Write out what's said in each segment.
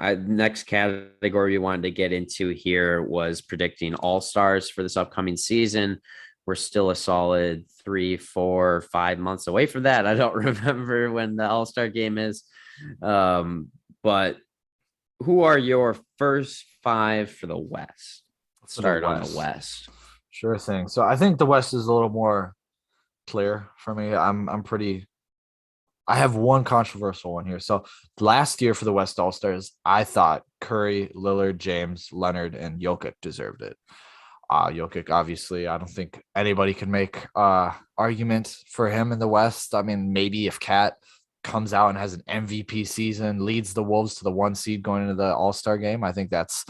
Next category we wanted to get into here was predicting all stars for this upcoming season. We're still a solid 3, 4, 5 months away from that. I don't remember when the all star game is. But who are your first five for the West? Let's For the start on the West. West. Sure thing. So I think the West is a little more clear for me. I'm pretty I have one controversial one here. So last year for the West All Stars, I thought Curry, Lillard, James, Leonard, and Jokic deserved it. Jokic, obviously, I don't think anybody can make argument for him in the West. I mean, maybe if Cat comes out and has an MVP season, leads the Wolves to the 1 seed going into the All-Star game, I think that's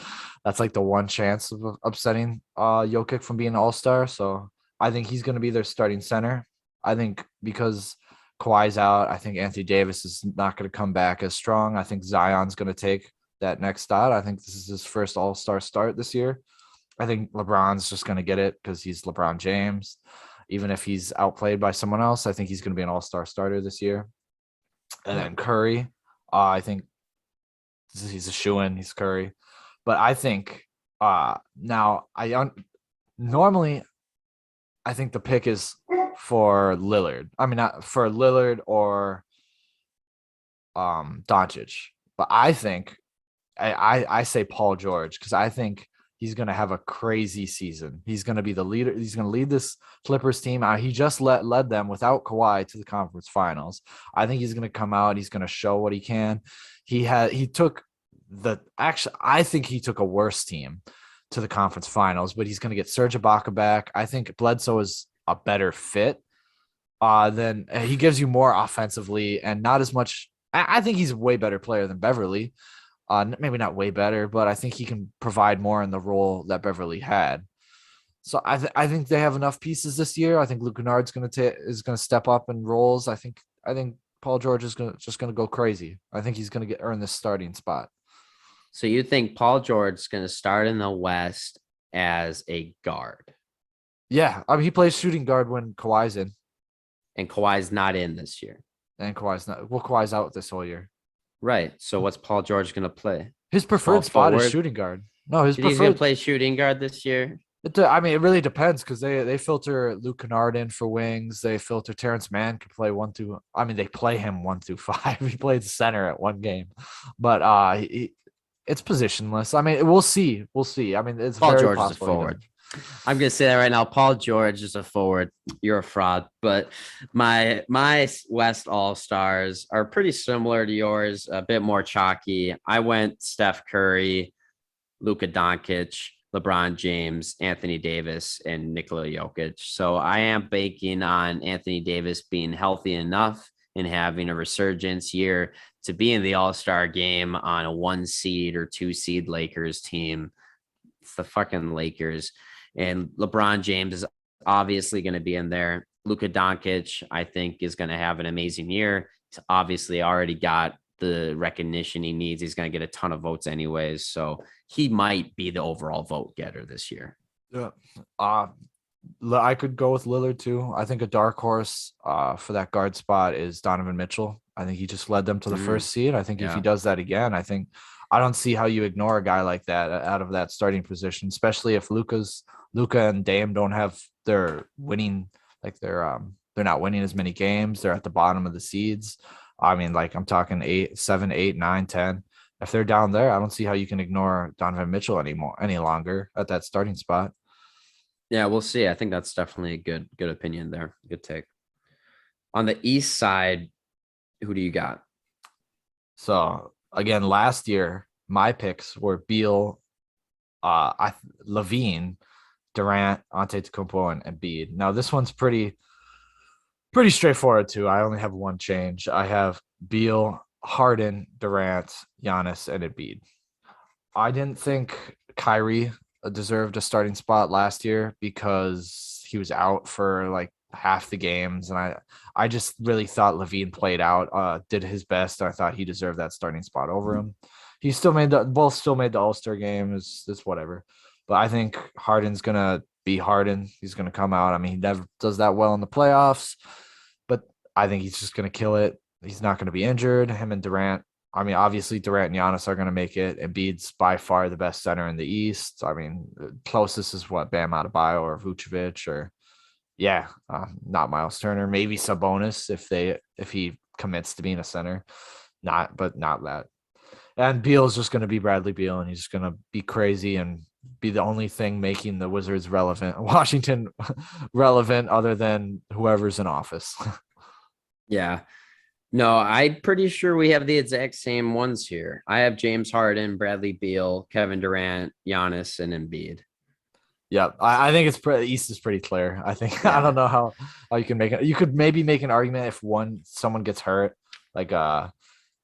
like the one chance of upsetting Jokic from being an All-Star. So I think he's going to be their starting center. I think because Kawhi's out, I think Anthony Davis is not going to come back as strong. I think Zion's going to take that next spot. I think this is his first All-Star start this year. I think LeBron's just going to get it because he's LeBron James. Even if he's outplayed by someone else, I think he's going to be an all-star starter this year. And then Curry, I think he's a shoo-in. He's Curry. But I think now normally I think the pick is for Lillard. I mean, not for Lillard or Doncic. But I think I say Paul George because I think he's going to have a crazy season. He's going to be the leader. He's going to lead this Clippers team. He just led them without Kawhi to the conference finals. I think he's going to come out. He's going to show what he can. I think he took a worse team to the conference finals, but he's going to get Serge Ibaka back. I think Bledsoe is a better fit. Then he gives you more offensively and not as much. I think he's a way better player than Beverly. Maybe not way better, but I think he can provide more in the role that Beverly had. So I think they have enough pieces this year. I think Luke Kennard's going to step up in roles. I think Paul George is going to go crazy. I think he's going to earn this starting spot. So you think Paul George is going to start in the West as a guard? Yeah, I mean he plays shooting guard when Kawhi's in, and Kawhi's not in this year. And Kawhi's not. Well, Kawhi's out this whole year. Right. So what's Paul George going to play? His preferred spot is shooting guard. No, he's going to play shooting guard this year. I mean, it really depends because they filter Luke Kennard in for wings. They filter Terrence Mann can play 1 through. I mean, they play him 1 through 5. He played center at one game, but it's positionless. I mean, we'll see. We'll see. I mean, it's Paul very George possible. Is a forward. I'm gonna say that right now. Paul George is a forward. You're a fraud. But my West All Stars are pretty similar to yours, a bit more chalky. I went Steph Curry, Luka Doncic, LeBron James, Anthony Davis, and Nikola Jokic. So I am banking on Anthony Davis being healthy enough and having a resurgence year to be in the All-Star game on a 1 seed or 2 seed Lakers team. It's the fucking Lakers. And LeBron James is obviously going to be in there. Luka Doncic, I think, is going to have an amazing year. He's obviously already got the recognition he needs. He's going to get a ton of votes anyways. So he might be the overall vote getter this year. Yeah. I could go with Lillard too. I think a dark horse for that guard spot is Donovan Mitchell. I think he just led them to the 1st seed. I think if he does that again, I don't see how you ignore a guy like that out of that starting position, especially if Luka and Dame don't have their winning, like they're not winning as many games. They're at the bottom of the seeds. I mean, like I'm talking 8, 7, 8, 9, 10. If they're down there, I don't see how you can ignore Donovan Mitchell any longer at that starting spot. Yeah, we'll see. I think that's definitely a good opinion there. Good take. On the East side, who do you got? So again, last year my picks were Beal, Levine, Durant, Antetokounmpo, and Embiid. Now this one's pretty straightforward too. I only have one change. I have Beal, Harden, Durant, Giannis, and Embiid. I didn't think Kyrie deserved a starting spot last year because he was out for like half the games, and I just really thought Levine played out, did his best. I thought he deserved that starting spot over him. He still made both still made the All-Star game. It's whatever. But I think Harden's gonna be Harden. He's gonna come out. I mean, he never does that well in the playoffs, but I think he's just gonna kill it. He's not gonna be injured. Him and Durant I mean, obviously Durant and Giannis are going to make it. Embiid's by far the best center in the East. I mean, closest is what, Bam Adebayo or Vucevic or not Miles Turner, maybe Sabonis if he commits to being a center. Not that. And Beal's just going to be Bradley Beal, and he's just going to be crazy and be the only thing making the Wizards relevant, Washington relevant, other than whoever's in office. Yeah. No, I'm pretty sure we have the exact same ones here. I have James Harden, Bradley Beal, Kevin Durant, Giannis, and Embiid. Yeah, I think East is pretty clear. I think I Yeah. don't know how you can make it. You could maybe make an argument if someone gets hurt, like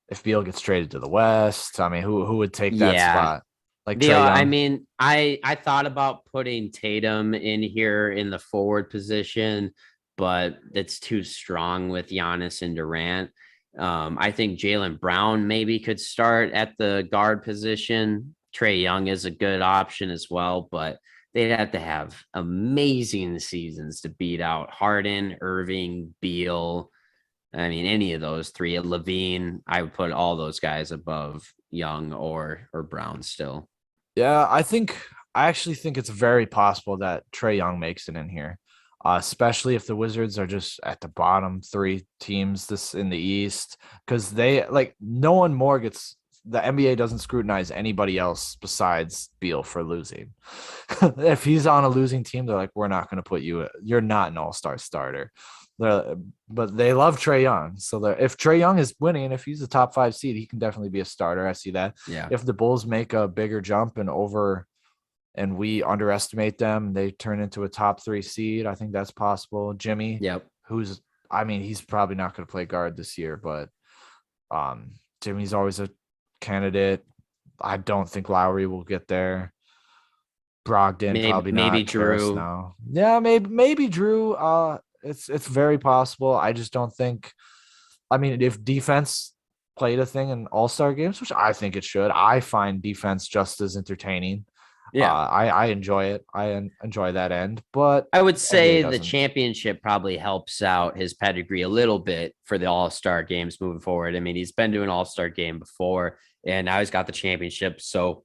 if Beal gets traded to the West. I mean, who would take that Yeah. spot? Like The Trae Young. I mean, I thought about putting Tatum in here in the forward position, but it's too strong with Giannis and Durant. I think Jaylen Brown maybe could start at the guard position. Trae Young is a good option as well, but they'd have to have amazing seasons to beat out Harden, Irving, Beal. I mean, any of those three, Levine, I would put all those guys above Young or Brown still. Yeah, I actually think it's very possible that Trae Young makes it in here, especially if the Wizards are just at the bottom three teams this in the East, because they like no one more gets. The NBA doesn't scrutinize anybody else besides Beal for losing. If he's on a losing team, they're like, we're not going to put you. You're not an all-star starter. But they love Trae Young. So if Trae Young is winning, if he's a top 5 seed, he can definitely be a starter. I see that. Yeah. If the Bulls make a bigger jump and we underestimate them, they turn into a top 3 seed. I think that's possible. Jimmy, Yep. he's probably not going to play guard this year, but Jimmy's always a candidate. I don't think Lowry will get there. Brogdon probably not. Maybe Drew. No. Yeah, maybe Drew. It's very possible. I just don't think. I mean, if defense played a thing in All-Star games, which I think it should, I find defense just as entertaining. Yeah, I enjoy it. I enjoy that end, but I would say the doesn't. championship probably helps out his pedigree a little bit for the All-Star games moving forward. I mean, he's been to an All-Star game before, and now he's got the championship. So,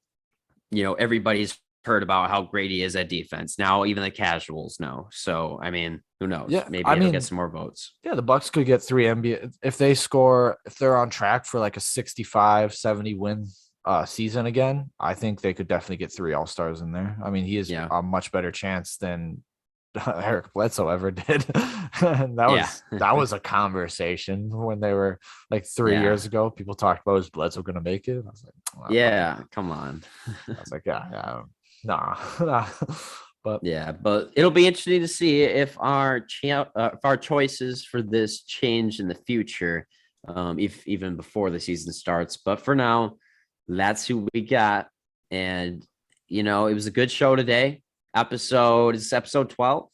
everybody's heard about how great he is at defense. Now even the casuals know. So, I mean, who knows? Yeah, Maybe I he'll mean, get some more votes. Yeah, the Bucks could get 3 NBA if they're on track for like a 65-70 win season again. I think they could definitely get 3 All-Stars in there. I mean, he is a much better chance than Eric Bledsoe ever did. And that was a conversation when they were like 3 years ago. People talked about, is Bledsoe going to make it? I was like, come on. I was like, nah. But it'll be interesting to see if our choices for this change in the future, if even before the season starts. But for now, that's who we got. And it was a good show today. Episode 12.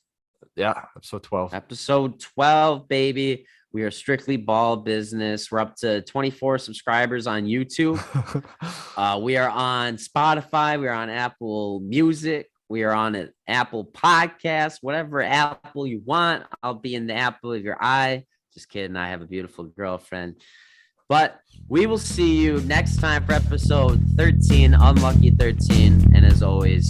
Yeah, episode 12. Episode 12, baby. We are Strictly Ball Business. We're up to 24 subscribers on YouTube. We are on Spotify. We are on Apple Music. We are on an Apple Podcast, whatever Apple you want. I'll be in the apple of your eye. Just kidding. I have a beautiful girlfriend. But we will see you next time for episode 13, Unlucky 13. And as always,